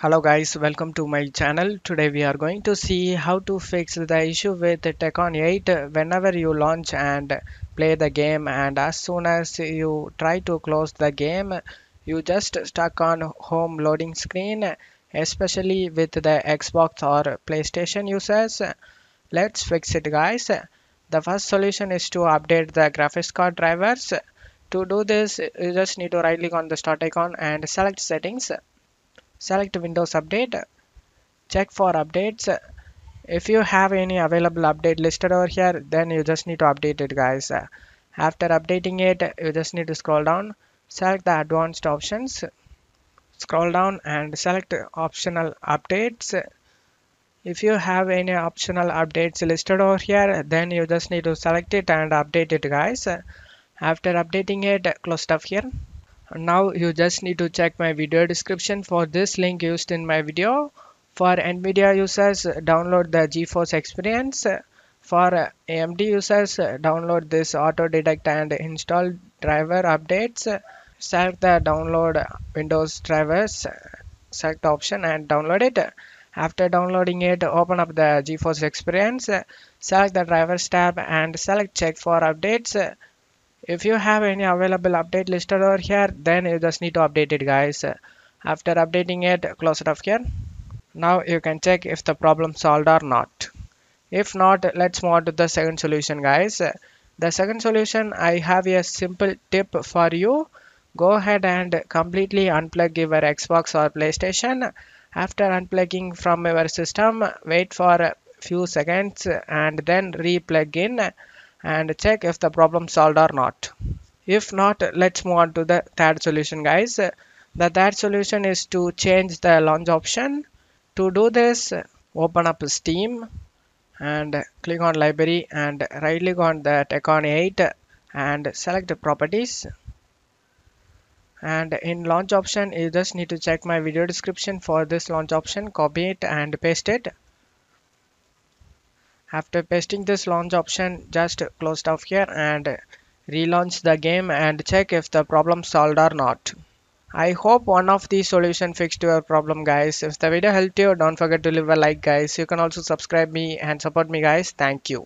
Hello guys, welcome to my channel. Today we are going to see how to fix the issue with Tekken 8 whenever you launch and play the game, and as soon as you try to close the game you just stuck on home loading screen, especially with the Xbox or PlayStation users. Let's fix it guys. The first solution is to update the graphics card drivers. To do this you just need to right click on the start icon and select settings. Select Windows Update. Check for updates. If you have any available update listed over here, then you just need to update it guys. After updating it, you just need to scroll down, select the advanced options, scroll down and select optional updates. If you have any optional updates listed over here, then you just need to select it and update it guys. After updating it, close stuff here. Now you just need to check my video description for this link used in my video. For Nvidia users, download the GeForce experience. For AMD users, download this auto detect and install driver updates. Select the download Windows drivers, select the option and download it. After downloading it, open up the GeForce experience, select the drivers tab and select check for updates. If you have any available update listed over here, then you just need to update it guys. After updating it, close it off here. Now you can check if the problem solved or not. If not, let's move on to the second solution guys. The second solution, I have a simple tip for you. Go ahead and completely unplug your Xbox or PlayStation. After unplugging from your system, wait for a few seconds and then re-plug in and check if the problem solved or not. If not, let's move on to the third solution guys. The third solution is to change the launch option. To do this, open up Steam and click on library and right click on the Tekken 8 and select properties. And in launch option, you just need to check my video description for this launch option, copy it and paste it. After pasting this launch option, just close off here and relaunch the game and check if the problem solved or not. I hope one of these solutions fixed your problem guys. If the video helped you, don't forget to leave a like guys. You can also subscribe me and support me guys. Thank you.